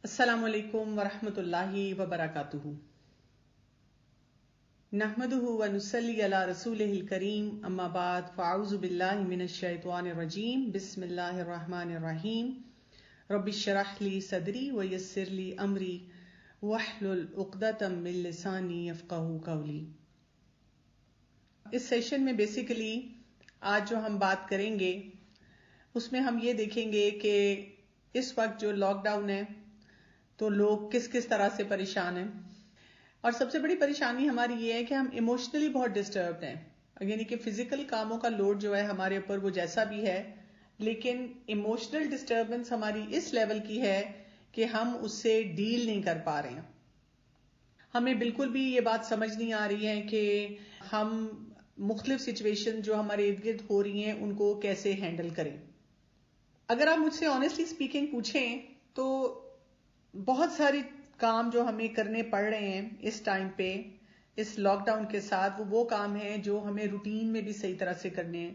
السلام علیکم ورحمۃ اللہ وبرکاتہ. نحمده ونصلی علی رسولہ الکریم اما بعد فاعوذ باللہ من الشیطان الرجیم بسم اللہ الرحمن الرحیم. رب اشرح لی صدری ویسر لی امری واحلل عقدۃ من لسانی یفقہوا قولی. اس سیشن میں بیسیکلی آج جو ہم بات کریں گے اس میں ہم یہ دیکھیں گے کہ اس وقت جو لاک ڈاؤن ہے تو لوگ کس کس طرح سے پریشان ہیں، اور سب سے بڑی پریشانی ہماری یہ ہے کہ ہم ایموشنلی بہت ڈسٹربڈ ہیں. یعنی کہ فزیکل کاموں کا لوڈ جو ہے ہمارے اوپر وہ جیسا بھی ہے، لیکن ایموشنل ڈسٹربنس ہماری اس لیول کی ہے کہ ہم اس سے ڈیل نہیں کر پا رہے ہیں. ہمیں بالکل بھی یہ بات سمجھ نہیں آ رہی ہے کہ ہم مختلف سچویشن جو ہمارے ارد گرد ہو رہی ہیں ان کو کیسے ہینڈل کریں. اگر آپ مجھ سے آنیسٹلی اسپیکنگ پوچھیں تو بہت سارے کام جو ہمیں کرنے پڑ رہے ہیں اس ٹائم پہ، اس لاک ڈاؤن کے ساتھ، وہ کام ہیں جو ہمیں روٹین میں بھی صحیح طرح سے کرنے ہیں.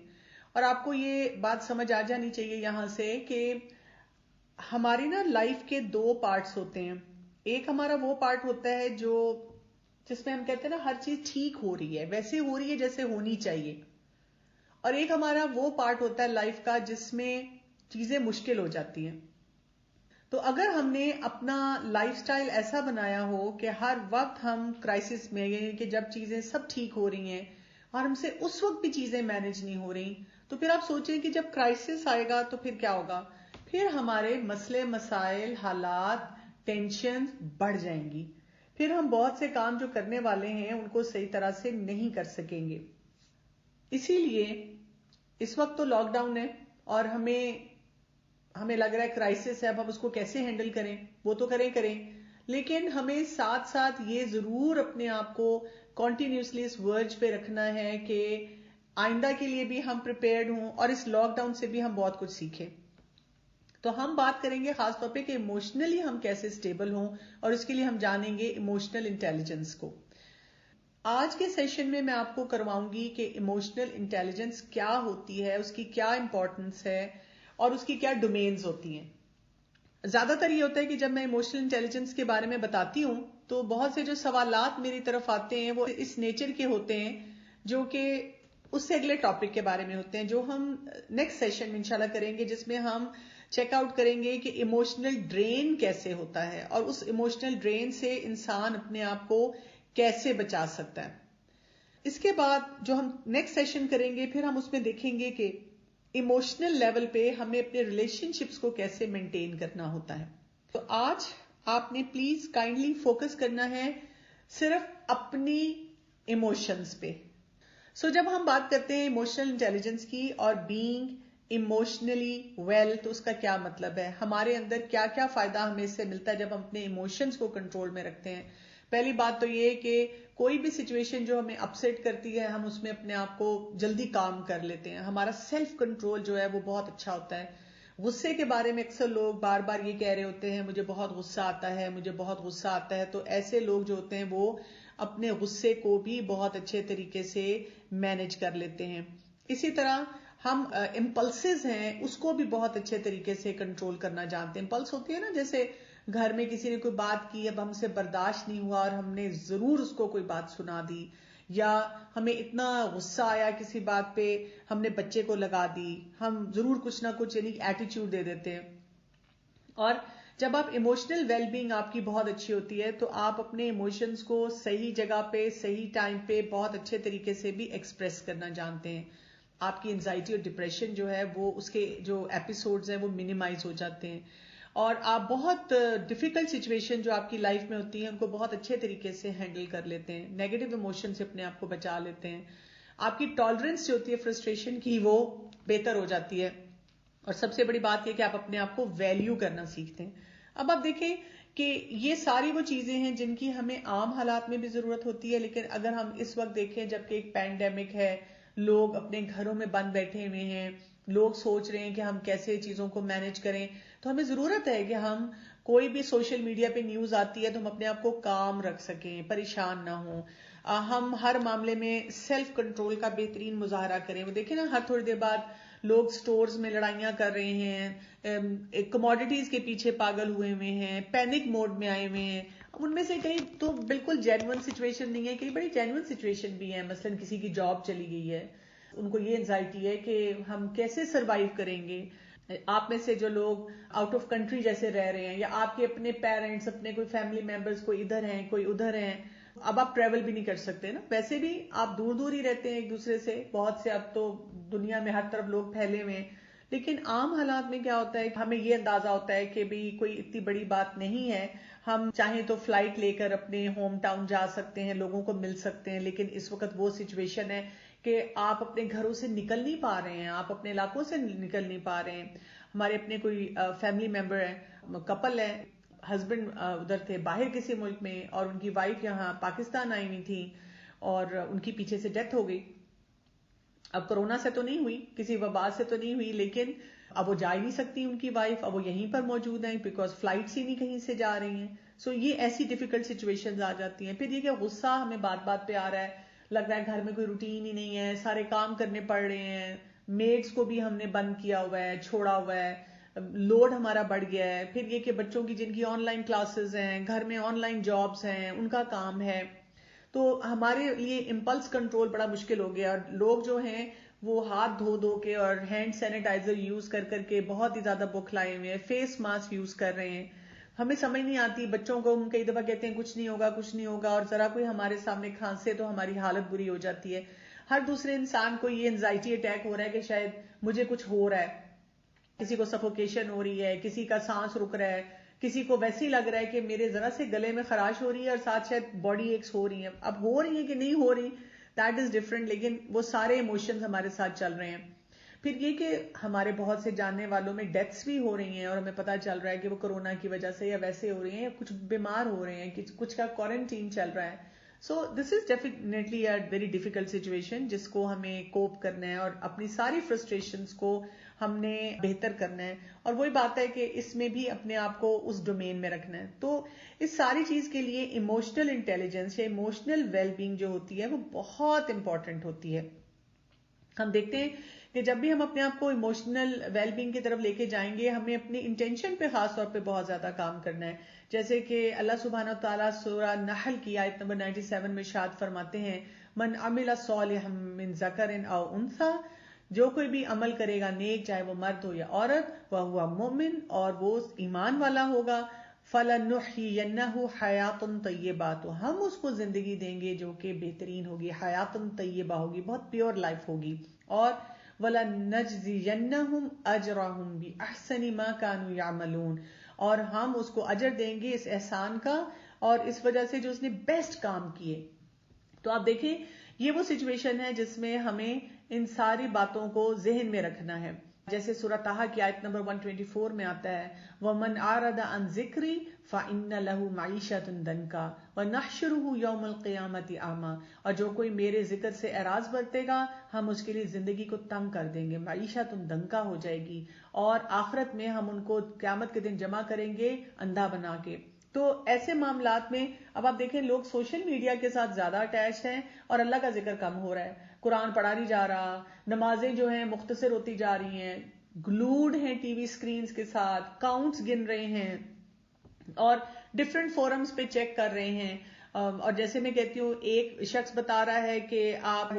اور آپ کو یہ بات سمجھ آ جانی چاہیے یہاں سے کہ ہماری لائف کے دو پارٹس ہوتے ہیں. ایک ہمارا وہ پارٹ ہوتا ہے جس میں ہم کہتے ہیں ہر چیز ٹھیک ہو رہی ہے، ویسے ہو رہی ہے جیسے ہونی چاہیے. اور ایک ہمارا وہ پارٹ ہوتا ہے لائف کا جس میں چیزیں مشکل ہو جاتی ہیں. تو اگر ہم نے اپنا لائف سٹائل ایسا بنایا ہو کہ ہر وقت ہم کرائسس میں، یعنی کہ جب چیزیں سب ٹھیک ہو رہی ہیں اور ہم سے اس وقت بھی چیزیں مینج نہیں ہو رہی، تو پھر آپ سوچیں کہ جب کرائسس آئے گا تو پھر کیا ہوگا. پھر ہمارے مسئلے مسائل، حالات، ٹینشن بڑھ جائیں گی. پھر ہم بہت سے کام جو کرنے والے ہیں ان کو صحیح طرح سے نہیں کر سکیں گے. اسی لیے اس وقت تو لاک ڈاؤن ہے اور ہمیں لگ رہا ہے کرائسس ہے، اب ہم اس کو کیسے ہینڈل کریں. وہ تو کریں لیکن ہمیں ساتھ ساتھ یہ ضرور اپنے آپ کو کنٹینیوسلی اس ورج پہ رکھنا ہے کہ آئندہ کے لیے بھی ہم پریپیئرڈ ہوں اور اس لاک ڈاؤن سے بھی ہم بہت کچھ سیکھیں. تو ہم بات کریں گے خاص طور پہ کہ ایموشنلی ہم کیسے اسٹیبل ہوں، اور اس کے لیے ہم جانیں گے ایموشنل انٹیلیجنس کو. آج کے سیشن میں آپ کو کرواؤں گی کہ ایموشنل انٹیلیجنس کیا ہوتی ہے، اس کی کیا امپورٹنس ہے اور اس کی کیا ڈومینز ہوتی ہیں. زیادہ تر یہ ہوتا ہے کہ جب میں ایموشنل انٹیلیجنس کے بارے میں بتاتی ہوں تو بہت سے جو سوالات میری طرف آتے ہیں وہ اس نیچر کے ہوتے ہیں جو کہ اس سے اگلے ٹاپک کے بارے میں ہوتے ہیں جو ہم نیکسٹ سیشن میں انشاءاللہ کریں گے، جس میں ہم چیک آؤٹ کریں گے کہ ایموشنل ڈرین کیسے ہوتا ہے اور اس ایموشنل ڈرین سے انسان اپنے آپ کو کیسے بچا سکتا ہے. اس کے بعد جو ہم نیکسٹ سیشن کریں گے پھر ہم اس میں دیکھیں گے کہ ایموشنل لیول پہ ہمیں اپنے ریلیشن شپس کو کیسے مینٹین کرنا ہوتا ہے. تو آج آپ نے پلیز کائنڈلی فوکس کرنا ہے صرف اپنی ایموشنز پہ. جب ہم بات کرتے ہیں ایموشنل انٹیلیجنس کی اور بینگ ایموشنلی ویل، تو اس کا کیا مطلب ہے، ہمارے اندر کیا کیا فائدہ ہمیں اس سے ملتا ہے جب ہم اپنے ایموشنز کو کنٹرول میں رکھتے ہیں. پہلی بات تو یہ کہ کوئی بھی سچویشن جو ہمیں اپسیٹ کرتی ہے ہم اس میں اپنے آپ کو جلدی کام کر لیتے ہیں. ہمارا سیلف کنٹرول جو ہے وہ بہت اچھا ہوتا ہے. غصے کے بارے میں اکثر لوگ بار بار یہ کہہ رہے ہوتے ہیں مجھے بہت غصہ آتا ہے، مجھے بہت غصہ آتا ہے. تو ایسے لوگ جو ہوتے ہیں وہ اپنے غصے کو بھی بہت اچھے طریقے سے مینج کر لیتے ہیں. اسی طرح ہم امپلسز ہیں اس کو بھی بہت اچھے طریقے سے کنٹرول کرنا جانتے ہیں. امپلس ہوتی ہے نا، جیسے گھر میں کسی نے کوئی بات کی، اب ہم سے برداشت نہیں ہوا اور ہم نے ضرور اس کو کوئی بات سنا دی، یا ہمیں اتنا غصہ آیا کسی بات پہ ہم نے بچے کو لگا دی، ہم ضرور کچھ نہ کچھ یعنی ایٹیٹیوڈ دے دیتے ہیں. اور جب آپ ایموشنل ویل بینگ آپ کی بہت اچھی ہوتی ہے تو آپ اپنے ایموشنز کو صحیح جگہ پہ صحیح ٹائم پہ بہت اچھے طریقے سے بھی ایکسپریس کرنا جانتے ہیں. آپ کی انزائٹی اور ڈپریشن جو ہے وہ اس کے جو ایپیسوڈز ہیں وہ منیمائز ہو جاتے ہیں، اور آپ بہت ڈیفیکلٹ سچویشن جو آپ کی لائف میں ہوتی ہیں ان کو بہت اچھے طریقے سے ہینڈل کر لیتے ہیں. نیگیٹو ایموشن سے اپنے آپ کو بچا لیتے ہیں. آپ کی ٹالرنس جو ہوتی ہے فرسٹریشن کی وہ بہتر ہو جاتی ہے. اور سب سے بڑی بات یہ کہ آپ اپنے آپ کو ویلیو کرنا سیکھتے ہیں. اب آپ دیکھیں کہ یہ ساری وہ چیزیں ہیں جن کی ہمیں عام حالات میں بھی ضرورت ہوتی ہے، لیکن اگر ہم اس وقت دیکھیں جبکہ ایک پینڈیمک ہے، لوگ اپنے گھروں میں بند بیٹھے ہوئے ہیں، لوگ سوچ رہے ہیں کہ ہم کیسے چیزوں کو مینج کریں، تو ہمیں ضرورت ہے کہ ہم کوئی بھی سوشل میڈیا پہ نیوز آتی ہے تو ہم اپنے آپ کو کام رکھ سکیں، پریشان نہ ہوں. ہم ہر معاملے میں سیلف کنٹرول کا بہترین مظاہرہ کریں. وہ دیکھیں نا ہر تھوڑی دیر بعد لوگ سٹورز میں لڑائیاں کر رہے ہیں، کموڈیٹیز کے پیچھے پاگل ہوئے ہیں، پینک موڈ میں آئے ہوئے ہیں. ان میں سے کئی تو بالکل جینوئن سچویشن نہیں ہے، کئی بڑی جینوئن سچویشن بھی ہے. مثلاً کسی کی جاب چلی گئی ہے، ان کو یہ انزائٹی ہے کہ ہم کیسے سروائیو کریں گے. آپ میں سے جو لوگ آؤٹ آف کنٹری جیسے رہ رہے ہیں، یا آپ کے اپنے پیرنٹس، اپنے کوئی فیملی ممبرز کوئی ادھر ہیں کوئی ادھر ہیں، اب آپ ٹریول بھی نہیں کر سکتے نا. ویسے بھی آپ دور دور ہی رہتے ہیں ایک دوسرے سے، بہت سے اب تو دنیا میں ہر طرف لوگ پھیلے ہوئے ہیں. لیکن عام حالات میں کیا ہوتا ہے، ہمیں یہ اندازہ ہوتا ہے کہ بھی کوئی اتنی بڑی بات نہیں ہے، ہم چاہیں تو فلائٹ لے کر اپنے ہوم ٹاؤن جا سکتے ہیں، لوگوں کو مل سکتے ہیں. لیکن اس وقت وہ سچویشن ہے کہ آپ اپنے گھروں سے نکل نہیں پا رہے ہیں، آپ اپنے علاقوں سے نکل نہیں پا رہے ہیں. ہمارے اپنے کوئی فیملی ممبر ہیں، کپل ہیں، ہسبینڈ ادھر تھے باہر کسی ملک میں، اور ان کی وائف یہاں پاکستان آئی ہوئی تھی، اور ان کی پیچھے سے ڈیتھ ہو گئی. اب کرونا سے تو نہیں ہوئی، کسی وبا سے تو نہیں ہوئی، لیکن اب وہ جا ہی نہیں سکتی ان کی وائف، اب وہ یہیں پر موجود ہیں بیکاز فلائٹس ہی نہیں کہیں سے جا رہی ہیں. سو یہ ایسی ڈیفیکلٹ سچویشنز آ جاتی ہیں. پھر یہ کہ غصہ ہمیں بات بات پہ آ رہا ہے، لگ رہا ہے گھر میں کوئی روٹین ہی نہیں ہے، سارے کام کرنے پڑ رہے ہیں، میڈس کو بھی ہم نے بند کیا ہوا ہے، چھوڑا ہوا ہے، لوڈ ہمارا بڑھ گیا ہے. پھر یہ کہ بچوں کی جن کی آن لائن کلاسز ہیں، گھر میں آن لائن جابز ہیں، ان کا کام ہے، تو ہمارے لیے امپلس کنٹرول بڑا مشکل ہو گیا. اور لوگ جو ہیں وہ ہاتھ دھو دھو کے اور ہینڈ سینیٹائزر یوز کر کر کے بہت ہی زیادہ بک لائے ہوئے ہیں، فیس ماسک یوز کر رہے ہیں. ہمیں سمجھ نہیں آتی، بچوں کو ہم کئی دفعہ کہتے ہیں کچھ نہیں ہوگا کچھ نہیں ہوگا، اور ذرا کوئی ہمارے سامنے کھانسے تو ہماری حالت بری ہو جاتی ہے. ہر دوسرے انسان کو یہ انزائٹی اٹیک ہو رہا ہے کہ شاید مجھے کچھ ہو رہا ہے. کسی کو سفوکیشن ہو رہی ہے، کسی کا سانس رک رہا ہے، کسی کو ویسے ہی لگ رہا ہے کہ میرے ذرا سے گلے میں خراش ہو رہی ہے اور ساتھ شاید باڈی ایکس ہو رہی ہیں. اب ہو رہی ہیں کہ نہیں ہو رہی، دیٹ از ڈفرنٹ، لیکن وہ سارے ایموشنز ہمارے ساتھ چل رہے ہیں. پھر یہ کہ ہمارے بہت سے جاننے والوں میں ڈیتھس بھی ہو رہی ہیں، اور ہمیں پتہ چل رہا ہے کہ وہ کرونا کی وجہ سے یا ویسے ہو رہی ہیں، یا کچھ بیمار ہو رہے ہیں، کچھ کا کوارنٹین چل رہا ہے. So this is definitely a very difficult situation جس کو ہمیں کوپ کرنا ہے، اور اپنی ساری فرسٹریشنز کو ہم نے بہتر کرنا ہے. اور وہی بات ہے کہ اس میں بھی اپنے آپ کو اس ڈومین میں رکھنا ہے. تو اس ساری چیز کے لیے ایموشنل انٹیلیجنس یا ایموشنل ویل بینگ جو ہوتی ہے وہ بہت امپورٹنٹ ہوتی ہے. ہم دیکھتے ہیں کہ جب بھی ہم اپنے آپ کو ایموشنل ویل بینگ کی طرف لے کے جائیں گے، ہمیں اپنی انٹینشن پہ خاص طور پہ بہت زیادہ کام کرنا ہے. جیسے کہ اللہ سبحانہ وتعالیٰ سورہ نحل کی آیت نمبر 97 میں ارشاد فرماتے ہیں، من عمل صالحا من ذکر او انثی، جو کوئی بھی عمل کرے گا نیک، چاہے وہ مرد ہو یا عورت، وہو مؤمن، اور وہ ایمان والا ہوگا، فَلَنُحْيِيَنَّهُ حَيَاةٌ طَيِّبَةٌ، ہم اس کو زندگی دیں گے جو کہ بہترین ہوگی، حیاتن طیبہ ہوگی، بہت پیور لائف ہوگی. اور وَلَنَجْزِيَنَّهُمْ أَجْرَهُمْ بِأَحْسَنِ مَا كَانُوا يَعْمَلُونَ، اور ہم اس کو اجر دیں گے اس احسان کا اور اس وجہ سے جو اس نے بیسٹ کام کیے. تو آپ دیکھیں یہ وہ سچویشن ہے جس میں ہمیں ان ساری باتوں کو ذہن میں رکھنا ہے. جیسے سورہ طٰہٰ کی آیت نمبر 124 میں آتا ہے، وَمَنْ أَعْرَضَ عَنْ ذِكْرِي فَإِنَّ لَهُ مَعِيشَةً ضَنْكًا وَنَحْشُرُهُ يَوْمَ الْقِيَامَةِ أَعْمَىٰ، اور جو کوئی میرے ذکر سے اعراض برتے گا ہم اس کے لیے زندگی کو تنگ کر دیں گے، معیشت ضنکا ہو جائے گی، اور آخرت میں ہم ان کو قیامت کے دن جمع کریں گے اندھا بنا کے. تو ایسے معاملات میں اب آپ دیکھیں لوگ سوشل میڈیا کے ساتھ زیادہ اٹیچ ہیں اور اللہ کا ذکر کم ہو رہا ہے، قرآن پڑھا نہیں جا رہا، نمازیں جو ہیں مختصر ہوتی جا رہی ہیں، گلوڈ ہیں ٹی وی سکرینز کے ساتھ، کاؤنٹس گن رہے ہیں اور ڈفرینٹ فورمز پہ چیک کر رہے ہیں. اور جیسے میں کہتی ہوں، ایک شخص بتا رہا ہے کہ آپ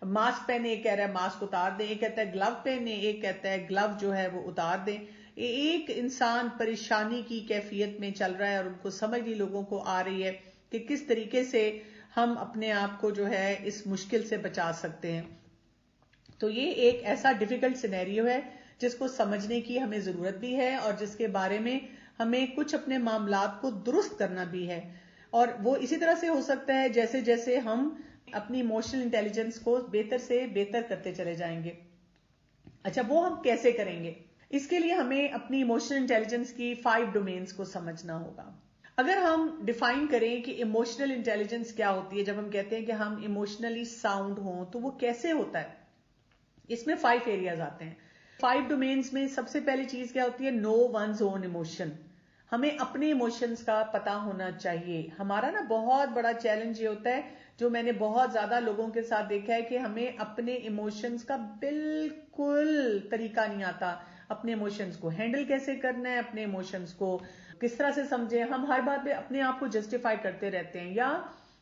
ماسک پہنے، ایک کہہ رہا ہے ماسک اتار دیں، ایک کہتا ہے گلو پہنے، ایک کہتا ہے گلو جو ہے وہ اتار دیں. ایک انسان پریشانی کی کیفیت میں چل رہا ہے اور ان کو سمجھ نہیں لوگوں کو آ رہی ہے کہ کس طریقے سے ہم اپنے آپ کو جو ہے اس مشکل سے بچا سکتے ہیں. تو یہ ایک ایسا ڈیفیکلٹ سینیریو ہے جس کو سمجھنے کی ہمیں ضرورت بھی ہے، اور جس کے بارے میں ہمیں کچھ اپنے معاملات کو درست کرنا بھی ہے. اور وہ اسی طرح سے ہو سکتا ہے جیسے جیسے ہم اپنی ایموشنل انٹیلیجنس کو بہتر سے بہتر کرتے چلے جائیں گے. اچھا، وہ ہم کیسے کریں گے؟ اس کے لیے ہمیں اپنی ایموشنل انٹیلیجنس کی 5 ڈومینز کو سمجھنا ہوگا. اگر ہم ڈیفائن کریں کہ ایموشنل انٹیلیجنس کیا ہوتی ہے، جب ہم کہتے ہیں کہ ہم ایموشنلی ساؤنڈ ہوں تو وہ کیسے ہوتا ہے، اس میں 5 ایریاز آتے ہیں. 5 ڈومینز میں سب سے پہلی چیز کیا ہوتی ہے؟ نو ونز اون ایموشن. ہمیں اپنے ایموشنز کا پتا ہونا چاہیے. ہمارا نا بہت بڑا چیلنج یہ ہوتا ہے جو میں نے بہت زیادہ لوگوں کے ساتھ دیکھا ہے کہ ہمیں اپنے ایموشنز کا بالکل طریقہ نہیں آتا. اپنے ایموشنز کو ہینڈل کیسے کرنا ہے, اپنے ایموشنز کو کس طرح سے سمجھیں. ہم ہر بات پہ اپنے آپ کو جسٹیفائی کرتے رہتے ہیں, یا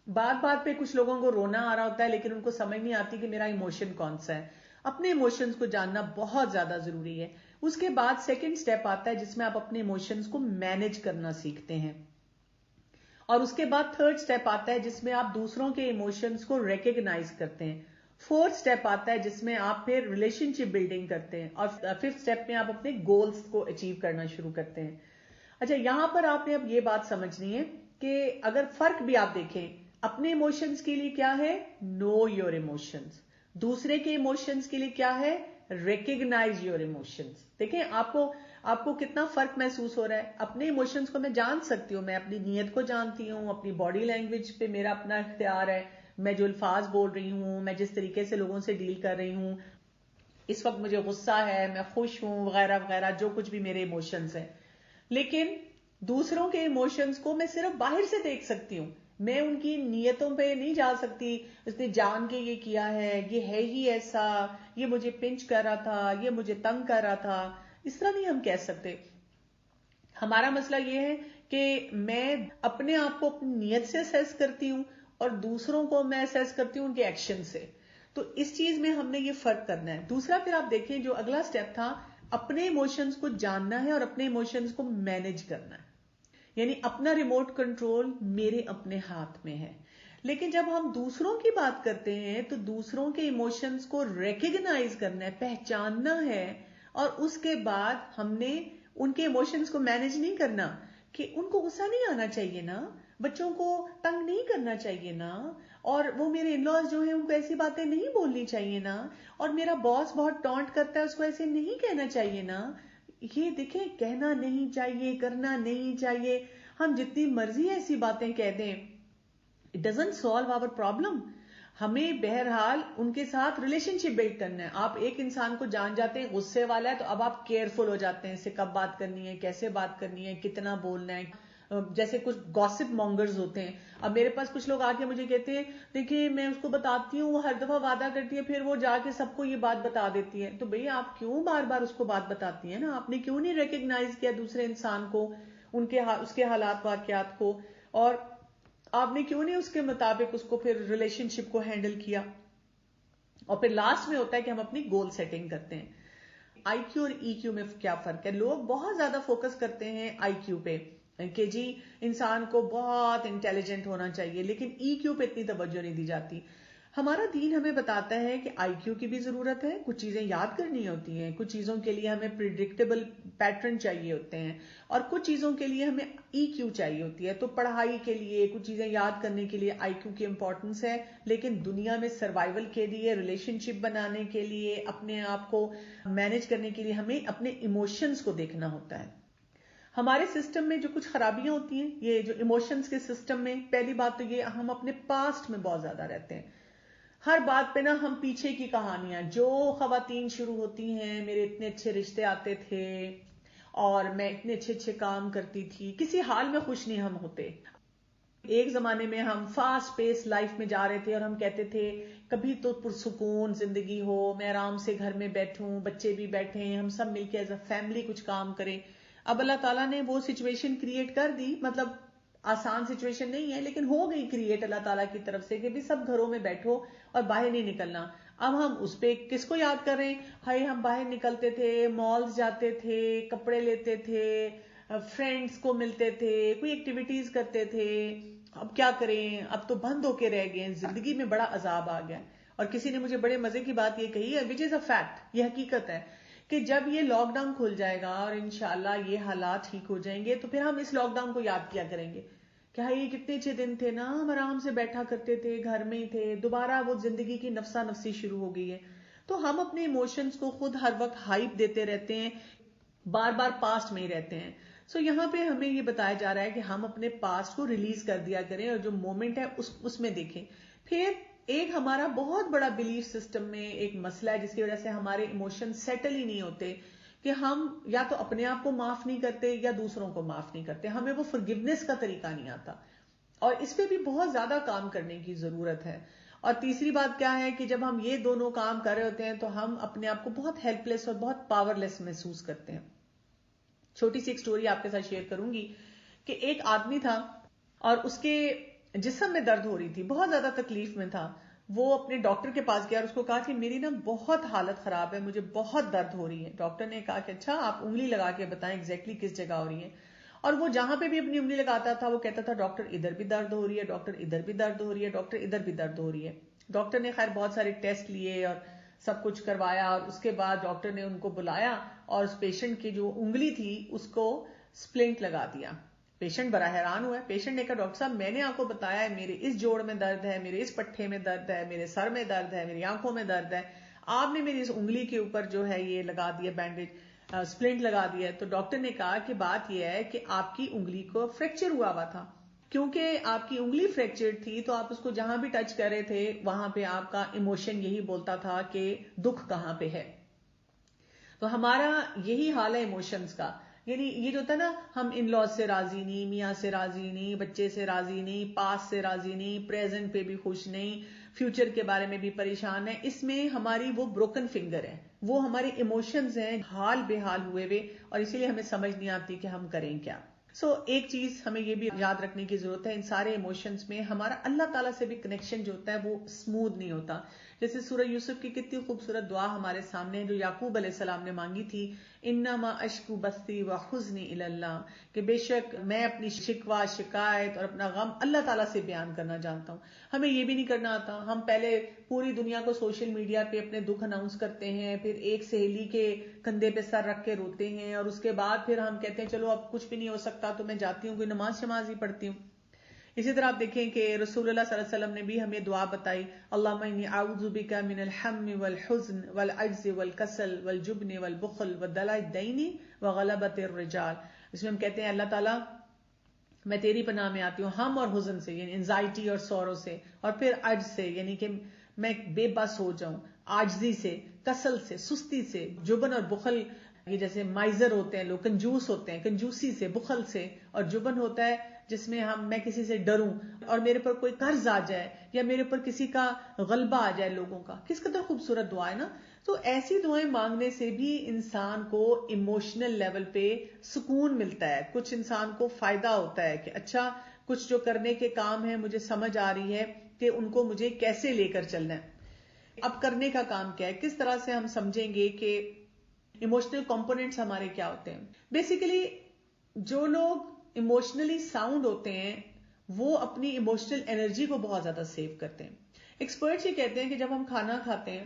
بات بات پہ کچھ لوگوں کو رونا آ رہا ہوتا ہے لیکن ان کو سمجھ نہیں آتی کہ میرا ایموشن کون سا ہے. اپنے ایموشنز کو جاننا بہت زیادہ ضروری ہے. اس کے بعد سیکنڈ سٹیپ آتا ہے جس میں آپ اپنے ایموشنز کو مینج کرنا سیکھتے ہیں, اور اس کے بعد تھرڈ سٹیپ آتا ہے جس میں آپ دوسروں کے ایموشنز کو ریکگنائز کرتے ہیں. فورتھ سٹیپ آتا ہے جس میں آپ پھر ریلیشن شپ بلڈنگ کرتے ہیں, اور ففتھ سٹیپ میں آپ اپنے گولز کو اچیو کرنا شروع کرتے ہیں. اچھا, یہاں پر آپ نے اب یہ بات سمجھنی ہے کہ اگر فرق بھی آپ دیکھیں, اپنے ایموشنز کے لیے کیا ہے, نو یور ایموشنز. دوسرے کے ایموشنز کے لیے کیا ہے, ریکگنائز یور ایموشنز. دیکھیں آپ کو کتنا فرق محسوس ہو رہا ہے. اپنے ایموشنز کو میں جان سکتی ہوں, میں اپنی نیت کو جانتی ہوں, اپنی باڈی لینگویج پہ میرا اپنا اختیار ہے, میں جو الفاظ بول رہی ہوں, میں جس طریقے سے لوگوں سے ڈیل کر رہی ہوں, اس وقت مجھے غصہ ہے, میں خوش ہوں, وغیرہ وغیرہ, جو کچھ بھی میرے ایموشنز ہیں. لیکن دوسروں کے ایموشنز کو میں صرف باہر سے دیکھ سکتی ہوں, میں ان کی نیتوں پہ نہیں جا سکتی. اس نے جان کے یہ کیا ہے, یہ ہے ہی ایسا, یہ مجھے پنچ کر رہا تھا, یہ مجھے تنگ کر رہا تھا, اس طرح نہیں ہم کہہ سکتے. ہمارا مسئلہ یہ ہے کہ میں اپنے آپ کو اپنی نیت سے اسیس کرتی ہوں اور دوسروں کو میں اسیس کرتی ہوں ان کے ایکشن سے. تو اس چیز میں ہم نے یہ فرق کرنا ہے. دوسرا پھر آپ دیکھیں جو اگلا سٹیپ تھا, اپنے ایموشنز کو جاننا ہے اور اپنے ایموشنز کو مینج کرنا ہے. یعنی اپنا ریموٹ کنٹرول میرے اپنے ہاتھ میں ہے. لیکن جب ہم دوسروں کی بات کرتے ہیں تو دوسروں کے ایموشنز کو ریکگنائز کرنا ہے, پہچاننا ہے, اور اس کے بعد ہم نے ان کے ایموشنز کو مینج نہیں کرنا کہ ان کو غصہ نہیں آنا چاہیے نا, بچوں کو تنگ نہیں کرنا چاہیے نا, اور وہ میرے ان لاز جو ہیں ان کو ایسی باتیں نہیں بولنی چاہیے نا, اور میرا باس بہت ٹانٹ کرتا ہے اس کو ایسے نہیں کہنا چاہیے نا. یہ دیکھیں, کہنا نہیں چاہیے, کرنا نہیں چاہیے. ہم جتنی مرضی ایسی باتیں کہہ دیں, it doesn't solve our problem. ہمیں بہرحال ان کے ساتھ ریلیشن شپ بلڈ کرنا ہے. آپ ایک انسان کو جان جاتے ہیں غصے والا ہے, تو اب آپ کیئرفل ہو جاتے ہیں, اس سے کب بات کرنی ہے, کیسے بات کرنی ہے, کتنا بولنا ہے. جیسے کچھ گاسپ مونگرز ہوتے ہیں. اب میرے پاس کچھ لوگ آ کے مجھے کہتے ہیں دیکھیں میں اس کو بتاتی ہوں, وہ ہر دفعہ وعدہ کرتی ہے, پھر وہ جا کے سب کو یہ بات بتا دیتی ہے. تو بھئی آپ کیوں بار بار اس کو بات بتاتی ہیں نا, آپ نے کیوں نہیں ریکگنائز کیا دوسرے انسان کو, اس کے حالات واقعات کو, اور آپ نے کیوں نہیں اس کے مطابق اس کو پھر ریلیشن شپ کو ہینڈل کیا. اور پھر لاسٹ میں ہوتا ہے کہ ہم اپنی گول سیٹنگ کرتے ہیں. آئی کیو اور ای کیو میں کیا فرق ہے؟ لوگ بہت زیادہ فوکس کرتے ہیں آئی کیو پہ کہ جی انسان کو بہت انٹیلیجنٹ ہونا چاہیے, لیکن ای کیو پہ اتنی توجہ نہیں دی جاتی. ہمارا دین ہمیں بتاتا ہے کہ آئی کیو کی بھی ضرورت ہے, کچھ چیزیں یاد کرنی ہوتی ہیں, کچھ چیزوں کے لیے ہمیں پریڈکٹیبل پیٹرن چاہیے ہوتے ہیں, اور کچھ چیزوں کے لیے ہمیں ای کیو چاہیے ہوتی ہے. تو پڑھائی کے لیے, کچھ چیزیں یاد کرنے کے لیے آئی کیو کی امپورٹنس ہے, لیکن دنیا میں سروائیول کے لیے, ریلیشن شپ بنانے کے لیے, اپنے آپ کو مینج کرنے کے لیے ہمیں اپنے ایموشنز کو دیکھنا ہوتا ہے. ہمارے سسٹم میں جو کچھ خرابیاں ہوتی ہیں, یہ جو ایموشنز کے سسٹم میں, پہلی بات تو یہ ہم اپنے پاسٹ میں بہت زیادہ رہتے ہیں. ہر بات پہ نا ہم پیچھے کی کہانیاں, جو خواتین شروع ہوتی ہیں میرے اتنے اچھے رشتے آتے تھے اور میں اتنے اچھے اچھے کام کرتی تھی, کسی حال میں خوش نہیں ہم ہوتے. ایک زمانے میں ہم فاسٹ پیس لائف میں جا رہے تھے اور ہم کہتے تھے کبھی تو پرسکون زندگی ہو, میں آرام سے گھر میں بیٹھوں, بچے بھی بیٹھیں, ہم سب مل کے ایز اے فیملی کچھ کام کریں. اب اللہ تعالیٰ نے وہ سچویشن کریٹ کر دی, مطلب آسان سچویشن نہیں ہے لیکن ہو گئی کریٹ اللہ تعالیٰ کی طرف سے کہ بھی سب گھروں میں بیٹھو اور باہر نہیں نکلنا. اب ہم اس پہ کس کو یاد کر رہے ہیں؟ ہائی ہم باہر نکلتے تھے, مالز جاتے تھے, کپڑے لیتے تھے, فرینڈز کو ملتے تھے, کوئی ایکٹیویٹیز کرتے تھے. اب کیا کریں, اب تو بند ہو کے رہ گئے, زندگی میں بڑا عذاب آ گیا. اور کسی نے مجھے بڑے مزے کی بات یہ کہی ہے, وچ از اے فیکٹ, یہ حقیقت ہے, کہ جب یہ لاک ڈاؤن کھل جائے گا اور انشاءاللہ یہ حالات ٹھیک ہو جائیں گے تو پھر ہم اس لاک ڈاؤن کو یاد کیا کریں گے کہ یہ کتنے اچھے دن تھے نا, ہم آرام سے بیٹھا کرتے تھے, گھر میں ہی تھے. دوبارہ وہ زندگی کی نفسا نفسی شروع ہو گئی ہے. تو ہم اپنے ایموشنز کو خود ہر وقت ہائپ دیتے رہتے ہیں, بار بار پاسٹ میں ہی رہتے ہیں. سو یہاں پہ ہمیں یہ بتایا جا رہا ہے کہ ہم اپنے پاسٹ کو ریلیز کر دیا کریں اور جو مومنٹ ہے اس میں دیکھیں. پھر ایک ہمارا بہت بڑا بلیف سسٹم میں ایک مسئلہ ہے جس کی وجہ سے ہمارے ایموشن سیٹل ہی نہیں ہوتے, کہ ہم یا تو اپنے آپ کو معاف نہیں کرتے یا دوسروں کو معاف نہیں کرتے. ہمیں وہ forgiveness کا طریقہ نہیں آتا, اور اس پہ بھی بہت زیادہ کام کرنے کی ضرورت ہے. اور تیسری بات کیا ہے کہ جب ہم یہ دونوں کام کر رہے ہوتے ہیں تو ہم اپنے آپ کو بہت ہیلپ لیس اور بہت پاور لیس محسوس کرتے ہیں. چھوٹی سی ایک سٹوری آپ کے ساتھ شیئر کروں گی کہ ایک آدمی تھا اور اس کے جسم میں درد ہو رہی تھی, بہت زیادہ تکلیف میں تھا. وہ اپنے ڈاکٹر کے پاس گیا اور اس کو کہا کہ میری نا بہت حالت خراب ہے, مجھے بہت درد ہو رہی ہے. ڈاکٹر نے کہا کہ اچھا آپ انگلی لگا کے بتائیں ایگزیکٹلی کس جگہ ہو رہی ہے. اور وہ جہاں پہ بھی اپنی انگلی لگاتا تھا وہ کہتا تھا ڈاکٹر ادھر بھی درد ہو رہی ہے, ڈاکٹر ادھر بھی درد ہو رہی ہے, ڈاکٹر ادھر بھی درد ہو رہی ہے. ڈاکٹر نے خیر بہت سارے ٹیسٹ لیے اور سب کچھ کروایا, اور اس کے بعد ڈاکٹر نے ان کو بلایا اور اس پیشنٹ کی جو انگلی تھی اس کو سپلنٹ لگا دیا. پیشنٹ بڑا حیران ہوا ہے. پیشنٹ نے کہا ڈاکٹر صاحب میں نے آپ کو بتایا ہے میرے اس جوڑ میں درد ہے, میرے اس پٹھے میں درد ہے, میرے سر میں درد ہے, میری آنکھوں میں درد ہے, آپ نے میری اس انگلی کے اوپر جو ہے یہ لگا دیا بینڈیج, سپلنٹ لگا دیا ہے. تو ڈاکٹر نے کہا کہ بات یہ ہے کہ آپ کی انگلی کو فریکچر ہوا ہوا تھا, کیونکہ آپ کی انگلی فریکچر تھی تو آپ اس کو جہاں بھی ٹچ کر رہے تھے وہاں پہ آپ کا ایموشن یہی بولتا تھا کہ دکھ کہاں پہ ہے. تو ہمارا یہی حال ہے ایموشنز کا. یعنی یہ جو ہوتا ہے نا, ہم ان لاز سے راضی نہیں, میاں سے راضی نہیں, بچے سے راضی نہیں, پاس سے راضی نہیں, پریزنٹ پہ بھی خوش نہیں, فیوچر کے بارے میں بھی پریشان ہے. اس میں ہماری وہ بروکن فنگر ہے, وہ ہمارے ایموشنز ہیں حال بے حال ہوئے ہوئے, اور اسی لیے ہمیں سمجھ نہیں آتی کہ ہم کریں کیا. ایک چیز ہمیں یہ بھی یاد رکھنے کی ضرورت ہے, ان سارے ایموشنز میں ہمارا اللہ تعالیٰ سے بھی کنیکشن جو ہوتا ہے وہ اسموتھ نہیں ہوتا. جیسے سورہ یوسف کی کتنی خوبصورت دعا ہمارے سامنے جو یعقوب علیہ السلام نے مانگی تھی, انما اشکو بثی و حزنی الی اللہ, کہ بے شک میں اپنی شکوہ شکایت اور اپنا غم اللہ تعالیٰ سے بیان کرنا جانتا ہوں. ہمیں یہ بھی نہیں کرنا آتا. ہم پہلے پوری دنیا کو سوشل میڈیا پہ اپنے دکھ اناؤنس کرتے ہیں, پھر ایک سہیلی کے کندھے پہ سر رکھ کے روتے ہیں, اور اس کے بعد پھر ہم کہتے ہیں چلو اب کچھ بھی نہیں ہو سکتا تو میں جاتی ہوں کوئی نماز ہی پڑھتی ہوں. اسی طرح آپ دیکھیں کہ رسول اللہ صلی اللہ علیہ وسلم نے بھی ہمیں دعا بتائی, اللہم انی اعوذ بک من الہم والحزن والعجز والکسل والجبن والبخل ودلع الدین وغلبۃ الرجال. اس میں ہم کہتے ہیں اللہ تعالیٰ میں تیری پناہ میں آتی ہوں ہم اور حزن سے, یعنی انزائٹی اور سورو سے, اور پھر عجز سے یعنی کہ میں بے بس ہو جاؤں, عاجزی سے, کسل سے, سستی سے, جبن اور بخل, یہ جیسے مائزر ہوتے ہیں لوگ, کنجوس ہوتے ہیں, کنجوسی سے, بخل سے, اور جبن ہوتا ہے جس میں میں کسی سے ڈروں اور میرے پر کوئی قرض آ جائے یا میرے پر کسی کا غلبہ آ جائے لوگوں کا. کس قدر خوبصورت دعا ہے نا. تو ایسی دعائیں مانگنے سے بھی انسان کو ایموشنل لیول پہ سکون ملتا ہے, کچھ انسان کو فائدہ ہوتا ہے کہ اچھا کچھ جو کرنے کے کام ہیں مجھے سمجھ آ رہی ہے کہ ان کو مجھے کیسے لے کر چلنا ہے. اب کرنے کا کام کیا ہے, کس طرح سے ہم سمجھیں گے کہ ایموشنل کمپوننٹس ہمارے کیا ہوتے ہیں. بیسیکلی جو لوگ ایموشنلی ساؤنڈ ہوتے ہیں وہ اپنی ایموشنل انرجی کو بہت زیادہ سیو کرتے ہیں. ایکسپرٹس یہ کہتے ہیں کہ جب ہم کھانا کھاتے ہیں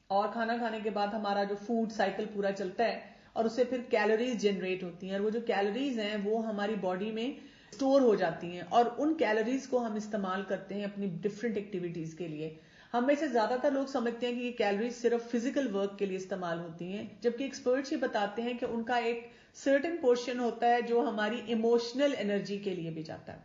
اور کھانا کھانے کے بعد ہمارا جو فوڈ سائیکل پورا چلتا ہے اور اس سے پھر کیلوریز جنریٹ ہوتی ہیں, اور وہ جو کیلوریز ہیں وہ ہماری باڈی میں اسٹور ہو جاتی ہیں, اور ان کیلوریز کو ہم استعمال کرتے ہیں اپنی ڈفرینٹ ایکٹیویٹیز کے لیے. ہم میں سے زیادہ تر لوگ سمجھتے ہیں کہ یہ کیلوریز صرف فزیکل ورک کے لیے استعمال ہوتی ہیں, جبکہ ایکسپرٹس یہ بتاتے ہیں کہ ان کا ایک سرٹن پورشن ہوتا ہے جو ہماری ایموشنل انرجی کے لیے بھی جاتا ہے.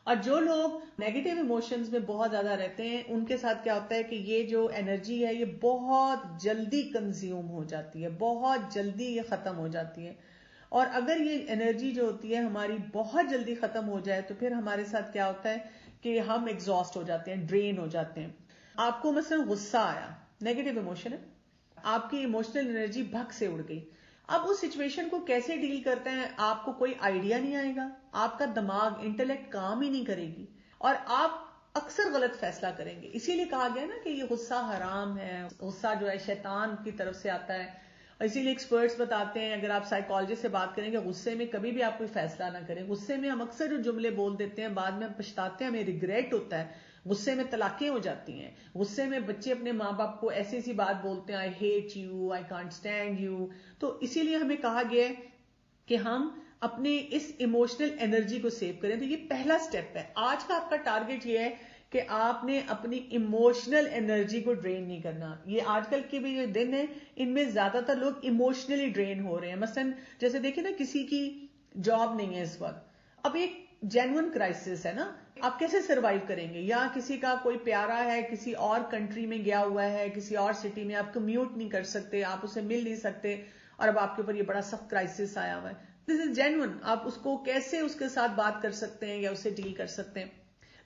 اور جو لوگ نیگیٹو ایموشنز میں بہت زیادہ رہتے ہیں ان کے ساتھ کیا ہوتا ہے کہ یہ جو انرجی ہے یہ بہت جلدی کنزیوم ہو جاتی ہے, بہت جلدی یہ ختم ہو جاتی ہے. اور اگر یہ انرجی جو ہوتی ہے ہماری بہت جلدی ختم ہو جائے تو پھر ہمارے ساتھ کیا ہوتا ہے کہ ہم ایگزاسٹ ہو جاتے ہیں, ڈرین ہو جاتے ہیں. آپ کو مثلا غصہ آیا, نیگیٹو ایموشن ہے, آپ کی ایموشنل انرجی بھگ سے اڑ گئی. اب اس سچویشن کو کیسے ڈیل کرتے ہیں آپ کو کوئی آئیڈیا نہیں آئے گا, آپ کا دماغ انٹلیکٹ کام ہی نہیں کرے گی, اور آپ اکثر غلط فیصلہ کریں گے. اسی لیے کہا گیا نا کہ یہ غصہ حرام ہے, غصہ جو ہے شیطان کی طرف سے آتا ہے. اور اسی لیے ایکسپرٹس بتاتے ہیں اگر آپ سائیکالوجسٹ سے بات کریں گے غصے میں کبھی بھی آپ کوئی فیصلہ نہ کریں. غصے میں ہم اکثر جو جملے بول دیتے ہیں بعد میں ہم پچھتاتے ہیں, ہمیں ریگریٹ ہوتا ہے. غصے میں طلاقیں ہو جاتی ہیں, غصے میں بچے اپنے ماں باپ کو ایسی ایسی بات بولتے ہیں, I hate you, I can't stand you. تو اسی لیے ہمیں کہا گیا ہے کہ ہم اپنے اس ایموشنل انرجی کو سیو کریں. تو یہ پہلا سٹیپ ہے. آج کا آپ کا ٹارگٹ یہ ہے کہ آپ نے اپنی ایموشنل انرجی کو ڈرین نہیں کرنا. یہ آج کل کے بھی جو دن ہیں ان میں زیادہ تر لوگ ایموشنلی ڈرین ہو رہے ہیں. مثلا جیسے دیکھیں نا کسی کی جاب نہیں ہے اس وقت, اب ایک جینوئن کرائسس ہے نا, آپ کیسے سروائیو کریں گے؟ یا کسی کا کوئی پیارا ہے کسی اور کنٹری میں گیا ہوا ہے, کسی اور سٹی میں, آپ کمیوٹ نہیں کر سکتے, آپ اسے مل نہیں سکتے, اور اب آپ کے اوپر یہ بڑا سخت کرائسس آیا ہوا ہے. دس از جینون. آپ اس کو کیسے اس کے ساتھ بات کر سکتے ہیں یا اسے ڈیل کر سکتے ہیں.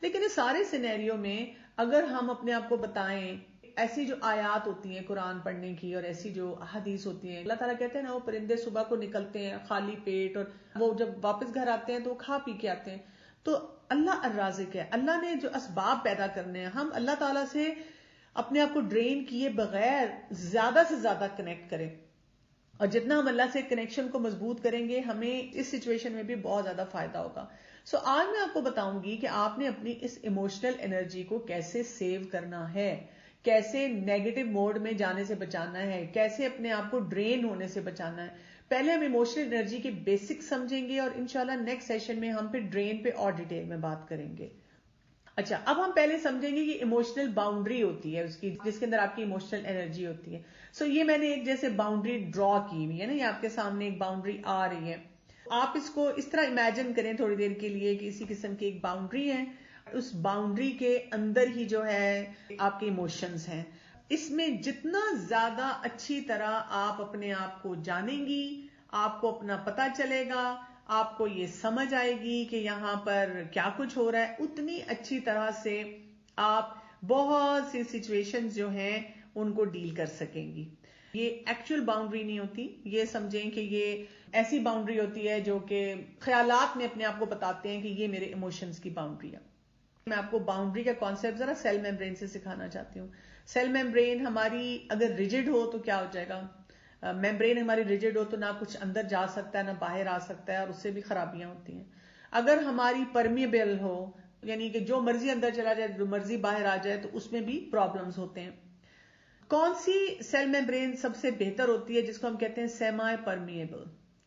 لیکن اس سارے سینیریو میں اگر ہم اپنے آپ کو بتائیں, ایسی جو آیات ہوتی ہیں قرآن پڑھنے کی اور ایسی جو حدیث ہوتی ہیں, اللہ تعالیٰ کہتے ہیں نا وہ پرندے صبح کو نکلتے ہیں خالی پیٹ اور وہ جب واپس گھر آتے ہیں تو وہ کھا پی کے آتے ہیں. تو اللہ الرازق ہے, اللہ نے جو اسباب پیدا کرنے ہیں, ہم اللہ تعالیٰ سے اپنے آپ کو ڈرین کیے بغیر زیادہ سے زیادہ کنیکٹ کریں, اور جتنا ہم اللہ سے کنیکشن کو مضبوط کریں گے ہمیں اس سچویشن میں بھی بہت زیادہ فائدہ ہوگا. سو آج میں آپ کو بتاؤں گی کہ آپ نے اپنی اس ایموشنل انرجی کو کیسے سیو کرنا ہے, کیسے نیگیٹو موڈ میں جانے سے بچانا ہے, کیسے اپنے آپ کو ڈرین ہونے سے بچانا ہے. پہلے ہم ایموشنل انرجی کے بیسک سمجھیں گے اور انشاءاللہ نیکسٹ سیشن میں ہم پھر ڈرین پہ اور ڈیٹیل میں بات کریں گے. اچھا, اب ہم پہلے سمجھیں گے کہ ایموشنل باؤنڈری ہوتی ہے اس کی, جس کے اندر آپ کی ایموشنل انرجی ہوتی ہے. سو یہ میں نے ایک جیسے باؤنڈری ڈرا کی ہوئی ہے نا, یہ آپ کے سامنے ایک باؤنڈری آ رہی ہے. آپ اس کو اس طرح امیجن کریں تھوڑی دیر کے لیے کہ اسی قسم کی ایک باؤنڈری ہے, اس باؤنڈری کے اندر ہی جو ہے آپ کے ایموشنز ہیں. اس میں جتنا زیادہ اچھی طرح آپ اپنے آپ کو جانیں گی, آپ کو اپنا پتہ چلے گا, آپ کو یہ سمجھ آئے گی کہ یہاں پر کیا کچھ ہو رہا ہے, اتنی اچھی طرح سے آپ بہت سی سچویشنز جو ہیں ان کو ڈیل کر سکیں گی. یہ ایکچوئل باؤنڈری نہیں ہوتی, یہ سمجھیں کہ یہ ایسی باؤنڈری ہوتی ہے جو کہ خیالات میں اپنے آپ کو بتاتے ہیں کہ یہ میرے ایموشنز کی باؤنڈری ہے. میں آپ کو باؤنڈری کا کانسیپٹ ذرا سیل میمبرین سے سکھانا چاہتی ہوں. سیل میمبرین ہماری اگر ریجڈ ہو تو کیا ہو جائے گا, میمبرین ہماری ریجڈ ہو تو نہ کچھ اندر جا سکتا ہے نہ باہر آ سکتا ہے, اور اس سے بھی خرابیاں ہوتی ہیں. اگر ہماری پرمیبل ہو, یعنی کہ جو مرضی اندر چلا جائے جو مرضی باہر آ جائے, تو اس میں بھی پرابلمز ہوتے ہیں. کون سی سیل میمبرین سب سے بہتر ہوتی ہے, جس کو ہم کہتے ہیں سیمی پرمیبل.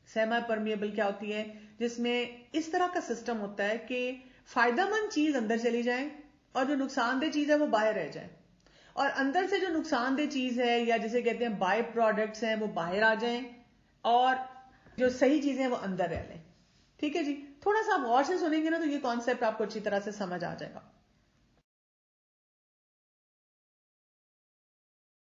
سیمی پرمیبل کیا ہوتی ہے, جس میں اس طرح کا سسٹم ہوتا ہے کہ فائدہ مند چیز اندر چلی جائے اور جو نقصان دہ چیز ہے وہ باہر رہ جائے, اور اندر سے جو نقصان دہ چیز ہے یا جسے کہتے ہیں بائی پروڈکٹس ہیں وہ باہر آ جائیں, اور جو صحیح چیزیں ہیں وہ اندر رہ لیں. ٹھیک ہے جی, تھوڑا سا آپ غور سے سنیں گے نا تو یہ کانسیپٹ آپ کو اچھی طرح سے سمجھ آ جائے گا.